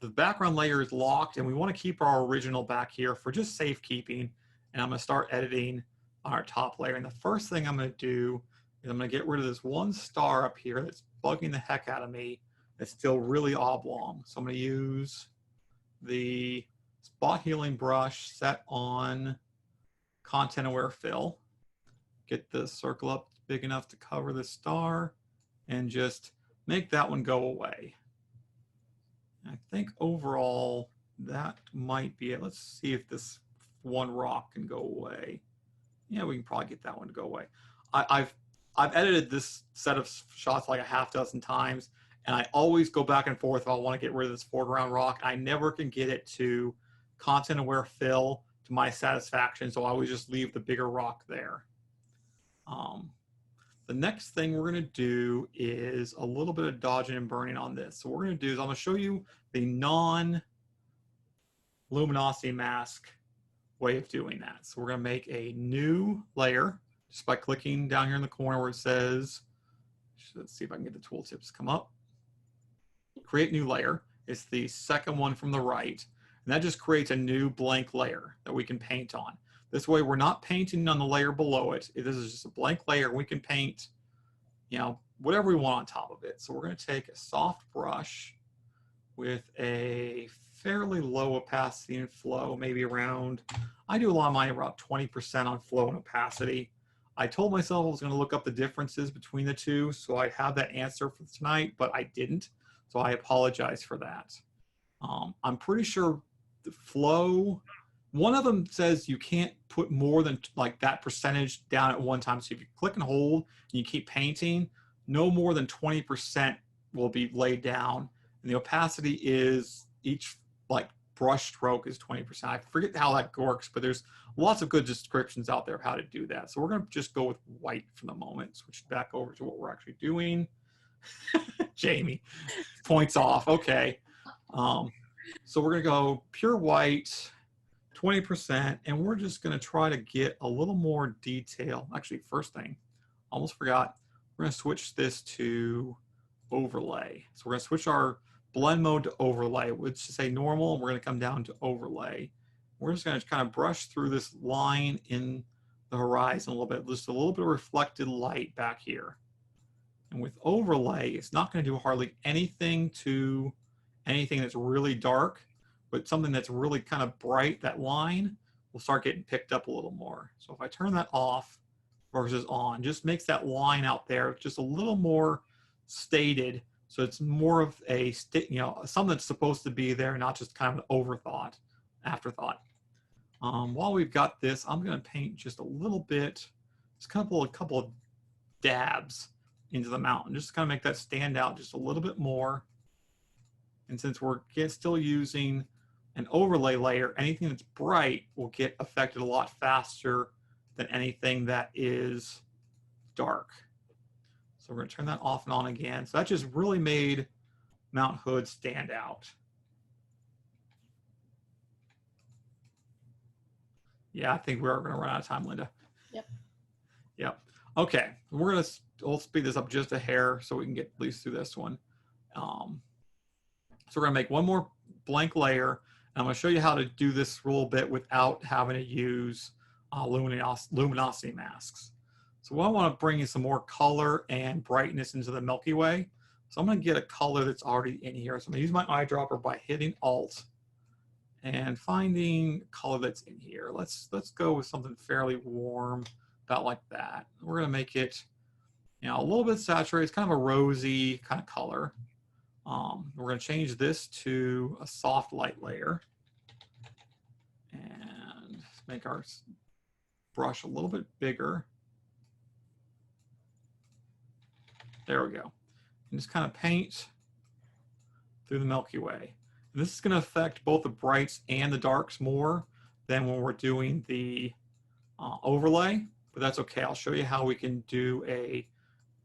The background layer is locked, and we want to keep our original back here for just safekeeping. And I'm going to start editing on our top layer. And the first thing I'm going to do is I'm going to get rid of this one star up here that's bugging the heck out of me. It's still really oblong. So I'm going to use the spot healing brush set on content aware fill. Get the circle up big enough to cover the star and just make that one go away. I think overall that might be it. Let's see if this one rock can go away. Yeah, we can probably get that one to go away. I've edited this set of shots like a half dozen times, and I always go back and forth if I want to get rid of this foreground rock. I never can get it to content aware fill to my satisfaction, so I always just leave the bigger rock there. The next thing we're going to do is a little bit of dodging and burning on this. So what we're going to do is I'm going to show you the non-luminosity mask way of doing that. So we're going to make a new layer just by clicking down here in the corner where it says, let's see if I can get the tooltips to come up. Create new layer. It's the second one from the right. And that just creates a new blank layer that we can paint on. This way we're not painting on the layer below it. This is just a blank layer. We can paint, whatever we want on top of it. So we're going to take a soft brush with a fairly low opacity and flow, maybe around, I do a lot of mine around 20% on flow and opacity. I told myself I was going to look up the differences between the two, so I have that answer for tonight, but I didn't. So I apologize for that. I'm pretty sure the flow, one of them says you can't put more than like that percentage down at one time. So if you click and hold and you keep painting, no more than 20% will be laid down. And the opacity is each like brush stroke is 20%. I forget how that works, but there's lots of good descriptions out there of how to do that. So we're going to just go with white for the moment. Switch back over to what we're actually doing. Jamie points off. Okay. So we're going to go pure white, 20%, and we're just going to try to get a little more detail. Actually, first thing, almost forgot, we're going to switch this to overlay. So we're going to switch our blend mode to overlay, which is say normal, and we're going to come down to overlay. We're just going to kind of brush through this line in the horizon a little bit, just a little bit of reflected light back here. And with overlay, it's not going to do hardly anything to anything that's really dark, but something that's really kind of bright, that line will start getting picked up a little more. So if I turn that off versus on, just makes that line out there just a little more stated. So it's more of a, something that's supposed to be there, not just kind of an afterthought. While we've got this, I'm going to paint just a little bit, just a couple of dabs into the mountain, just to kind of make that stand out just a little bit more. And since we're still using an overlay layer, anything that's bright will get affected a lot faster than anything that is dark. So we're going to turn that off and on again. So that just really made Mount Hood stand out. Yeah, I think we're going to run out of time, Linda. Yep. Yep. Okay, we'll speed this up just a hair so we can get at least through this one. So we're going to make one more blank layer, and I'm going to show you how to do this a little bit without having to use luminosity masks. So I want to bring in some more color and brightness into the Milky Way. So I'm going to get a color that's already in here. So I'm going to use my eyedropper by hitting Alt and finding a color that's in here. Let's go with something fairly warm, about like that. We're going to make it, a little bit saturated. It's kind of a rosy kind of color. We're going to change this to a soft light layer and make our brush a little bit bigger. There we go. And just kind of paint through the Milky Way. And this is going to affect both the brights and the darks more than when we're doing the overlay, but that's okay. I'll show you how we can do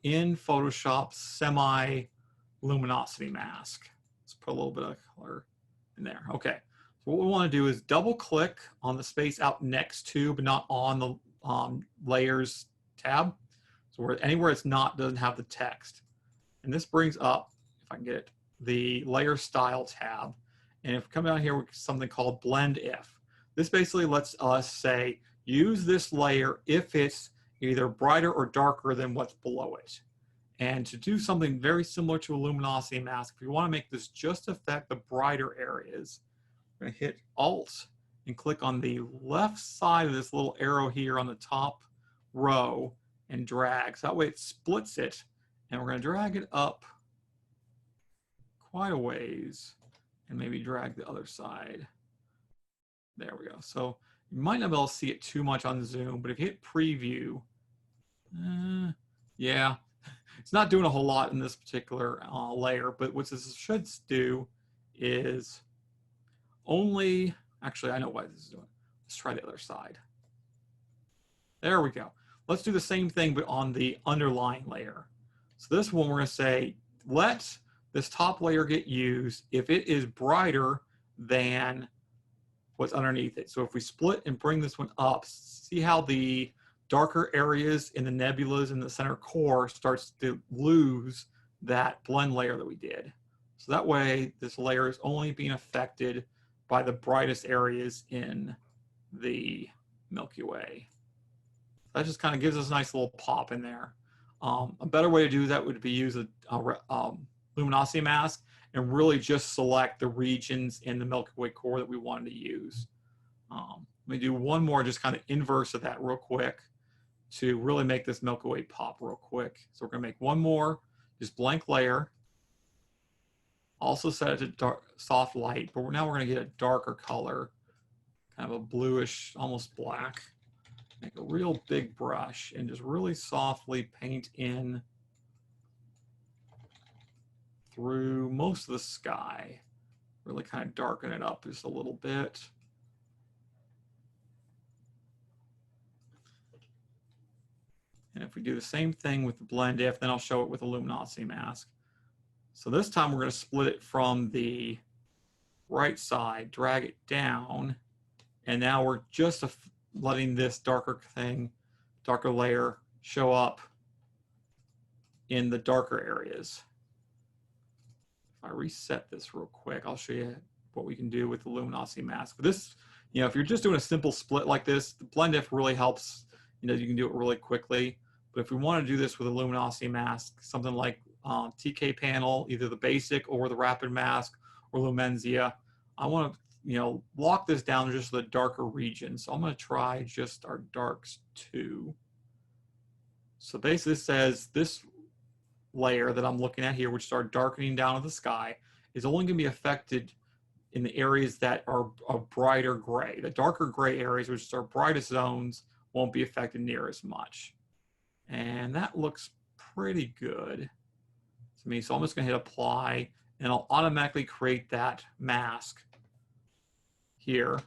in Photoshop semi-luminosity mask. Let's put a little bit of color in there. Okay. So what we want to do is double click on the space out next to, but not on the layers tab. So anywhere it's not, doesn't have the text. And this brings up, if I can get it, the layer style tab. And if we come down here with something called blend if. This basically lets us say, use this layer if it's either brighter or darker than what's below it. And to do something very similar to a luminosity mask, if you want to make this just affect the brighter areas, we're going to hit Alt and click on the left side of this little arrow here on the top row and drag. So that way it splits it, and we're going to drag it up quite a ways and maybe drag the other side. There we go. So you might not be able to see it too much on Zoom, but if you hit preview, yeah, it's not doing a whole lot in this particular layer, but what this should do is actually I know why this is doing. Let's try the other side. There we go. Let's do the same thing, but on the underlying layer. So this one, we're going to say, let this top layer get used if it is brighter than what's underneath it. So if we split and bring this one up, see how the darker areas in the nebulas in the center core starts to lose that blend layer that we did. So that way, this layer is only being affected by the brightest areas in the Milky Way. That just kind of gives us a nice little pop in there. A better way to do that would be use a luminosity mask and really just select the regions in the Milky Way core that we wanted to use. Let me do one more, just kind of inverse of that real quick to really make this Milky Way pop real quick. So we're going to make one more, just blank layer. Also set it to dark, soft light, but now we're going to get a darker color, kind of a bluish, almost black. Make a real big brush and just really softly paint in through most of the sky. Really kind of darken it up just a little bit. And if we do the same thing with the blend if, then I'll show it with a luminosity mask. So this time we're going to split it from the right side, drag it down, and now we're just letting this darker layer show up in the darker areas. If I reset this real quick, I'll show you what we can do with the luminosity mask. But this, if you're just doing a simple split like this, the blend if really helps. You can do it really quickly. But if we want to do this with a luminosity mask, something like TK panel, either the basic or the rapid mask, or Lumenzia, I want to, lock this down to just the darker region. So I'm going to try just our darks 2. So basically this says this layer that I'm looking at here, which is our darkening down of the sky, is only going to be affected in the areas that are a brighter gray. The darker gray areas, which are our brightest zones, won't be affected near as much. And that looks pretty good to me. So I'm just going to hit apply, and I'll automatically create that mask here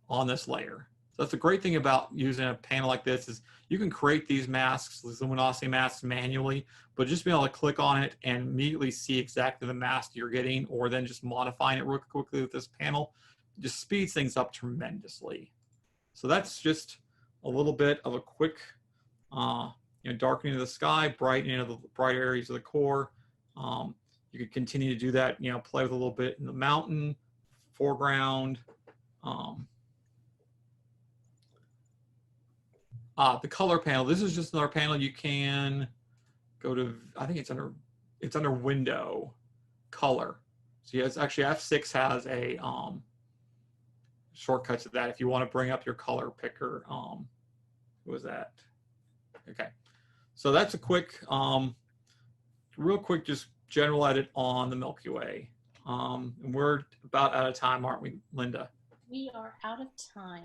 on this layer. So that's the great thing about using a panel like this is you can create these masks, luminosity masks, manually, but just being able to click on it and immediately see exactly the mask you're getting, or then just modifying it real quickly with this panel, just speeds things up tremendously. So that's just a little bit of a quick darkening of the sky, brightening of the bright areas of the core. You could continue to do that, play with a little bit in the mountain, foreground. The color panel. This is just another panel you can go to. I think it's under window, color. So yes, actually F6 has a shortcut to that if you want to bring up your color picker. What was that? Okay, so that's a quick, real quick, just general edit on the Milky Way. And we're about out of time, aren't we, Linda? We are out of time.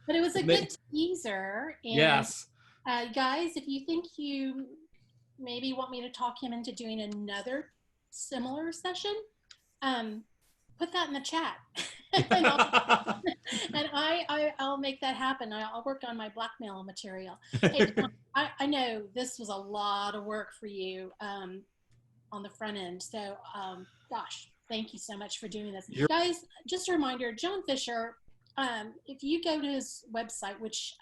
But it was a good teaser. And, yes. Guys, if you think you maybe want me to talk him into doing another similar session, put that in the chat. and I'll make that happen. I'll work on my blackmail material. Hey, I know this was a lot of work for you on the front end. So, gosh, thank you so much for doing this. Guys, just a reminder, Jon Fischer, if you go to his website, which,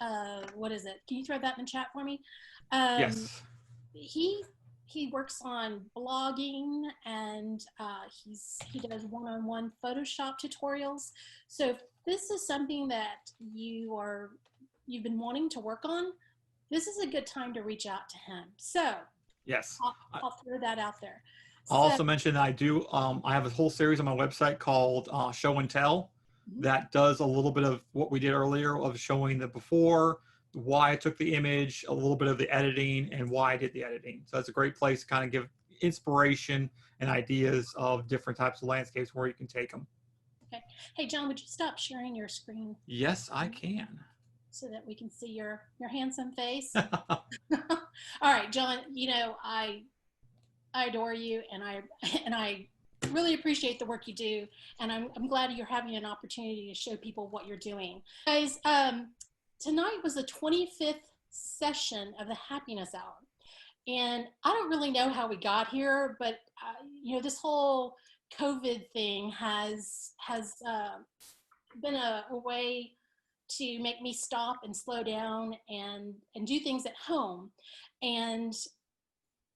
what is it? Can you throw that in the chat for me? Yes. He works on blogging, and he does one-on-one Photoshop tutorials. So if this is something that you've been wanting to work on, this is a good time to reach out to him. So yes, I'll throw that out there. I'll also mention that I have a whole series on my website called Show and Tell that does a little bit of what we did earlier of showing the before, why I took the image, a little bit of the editing, and why I did the editing. So that's a great place to kind of give inspiration and ideas of different types of landscapes where you can take them. Okay. Hey, Jon, would you stop sharing your screen? Yes, I can. So that we can see your handsome face. All right, Jon, I adore you, and I really appreciate the work you do, and I'm glad you're having an opportunity to show people what you're doing. Guys, tonight was the 25th session of the Happiness Hour. And I don't really know how we got here, but this whole COVID thing has been a way to make me stop and slow down and do things at home. And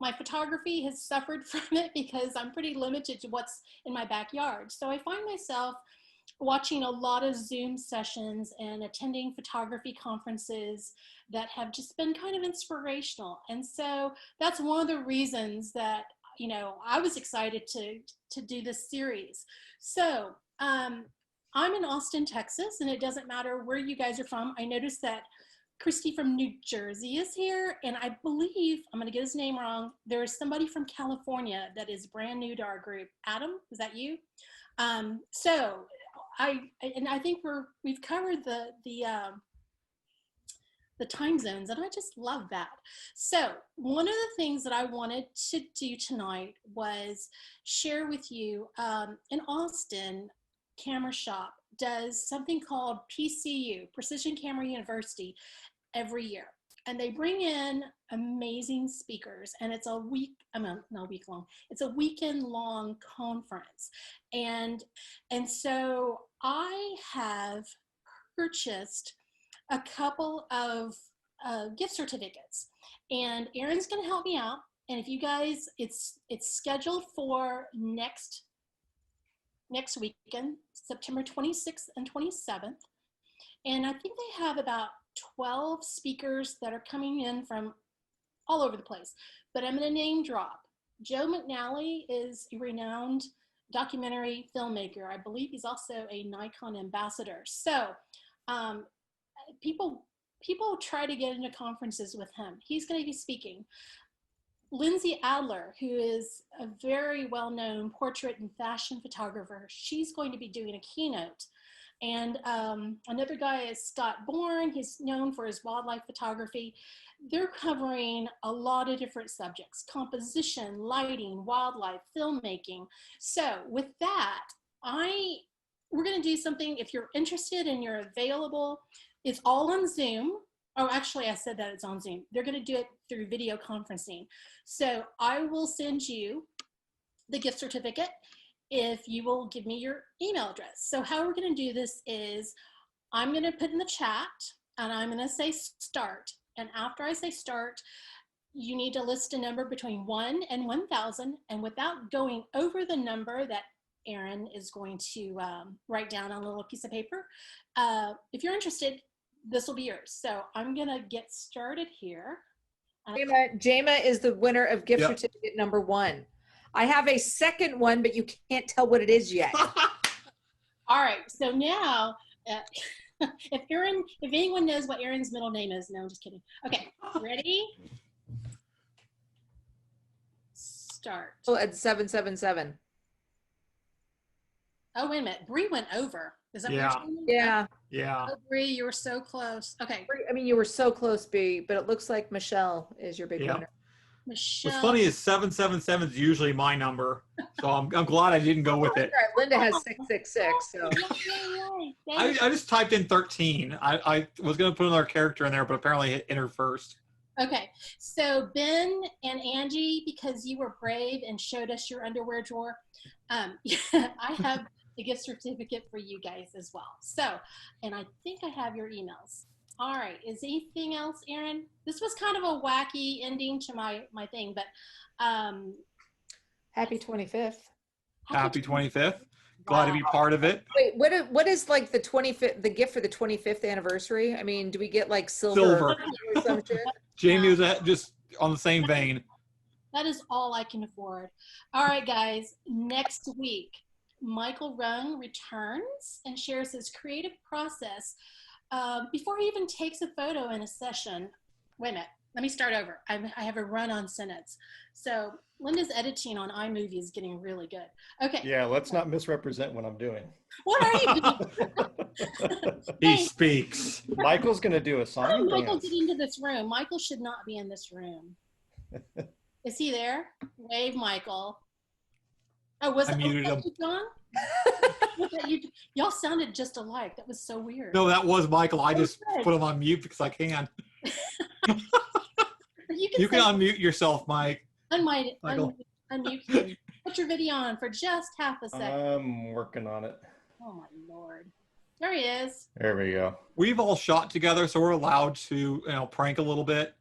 my photography has suffered from it because I'm pretty limited to what's in my backyard. So I find myself watching a lot of Zoom sessions and attending photography conferences that have just been kind of inspirational. And so that's one of the reasons that, I was excited to do this series. So I'm in Austin, Texas, and it doesn't matter where you guys are from. I noticed that Christy from New Jersey is here, and I believe, I'm going to get his name wrong, there's somebody from California that is brand new to our group. Adam, is that you? So I think we've covered the time zones, and I just love that. So one of the things that I wanted to do tonight was share with you, in Austin, Camera Shop does something called PCU, Precision Camera University, every year. And they bring in amazing speakers, and it's a it's a weekend long conference. And so I have purchased a couple of gift certificates, and Erin's going to help me out. And if you guys, it's scheduled for next weekend, September 26th and 27th. And I think they have about 12 speakers that are coming in from all over the place. But I'm going to name drop. Joe McNally is a renowned documentary filmmaker. I believe he's also a Nikon ambassador. So people try to get into conferences with him. He's going to be speaking. Lindsay Adler, who is a very well-known portrait and fashion photographer, she's going to be doing a keynote. And another guy is Scott Bourne. He's known for his wildlife photography. They're covering a lot of different subjects: composition, lighting, wildlife, filmmaking. So with that, we're going to do something. If you're interested and you're available, it's all on Zoom. Oh, actually, I said that it's on Zoom. They're going to do it through video conferencing. So I will send you the gift certificate if you will give me your email address. So how we're going to do this is I'm going to put in the chat and I'm going to say start. And after I say start, you need to list a number between 1 and 1,000. And without going over the number that Erin is going to write down on a little piece of paper, if you're interested, this will be yours. So I'm going to get started here. Jama is the winner of gift Yep. certificate number 1. I have a second one, but you can't tell what it is yet. All right. So now, if anyone knows what Erin's middle name is, no, I'm just kidding. Okay. Ready? Start. Oh, at 777. Oh, wait a minute. Bree went over. Is that Yeah. what you're saying? Yeah. Yeah. Oh, Bree, you were so close. Okay. I mean, you were so close, B, but it looks like Michelle is your big Yeah. winner. Michelle. What's funny is 777 is usually my number, so I'm glad I didn't go with it. All right, Linda has 666, so. Yay. I just typed in 13. I was going to put another character in there, but apparently hit enter first. Okay, so Ben and Angie, because you were brave and showed us your underwear drawer, I have the gift certificate for you guys as well. So, and I think I have your emails. All right, is anything else, Erin? This was kind of a wacky ending to my thing, but Happy 25th. Happy 25th. Glad to be part of it. Wait, what is like the 25th, the gift for the 25th anniversary? I mean, do we get like silver? Silver. Or some shit? Jamie was just on the same vein. That is all I can afford. All right, guys, next week, Michael Rung returns and shares his creative process before he even takes a photo in a session. Wait a minute, let me start over. I have a run-on sentence. So Linda's editing on iMovie is getting really good. Okay. Yeah, let's not misrepresent what I'm doing. What are you doing? He Hey, speaks. Michael's going to do a song how and did Michael dance. get into this room? Michael should not be in this room. Is he there? Wave, Michael. Oh, was I it muted him. you, John? Y'all sounded just alike. That was so weird. No, that was Michael. I just Okay. put him on mute because I can. You can say- unmute yourself, Mike. Michael. Unmute him. Put your video on for just half a second. I'm working on it. Oh my Lord. There he is. There we go. We've all shot together, so we're allowed to, prank a little bit.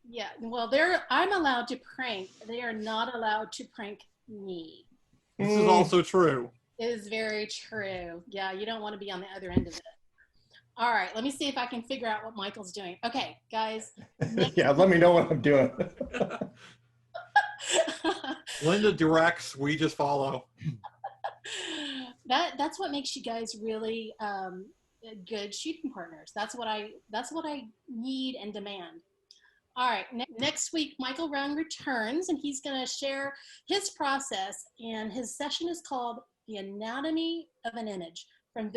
Yeah, well, I'm allowed to prank. They are not allowed to prank me. This is also true. It is very true. Yeah, you don't want to be on the other end of it. All right, let me see if I can figure out what Michael's doing. Okay, guys. Yeah, let me know what I'm doing. Linda directs, we just follow. That's what makes you guys really good shooting partners. That's what I need and demand. All right, next week, Michael Rung returns, and he's going to share his process, and his session is called The Anatomy of an Image, from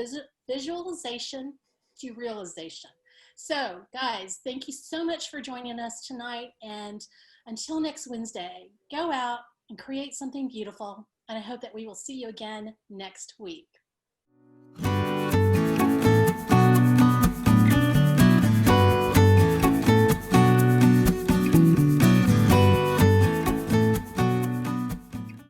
Visualization to Realization. So, guys, thank you so much for joining us tonight, and until next Wednesday, go out and create something beautiful, and I hope that we will see you again next week.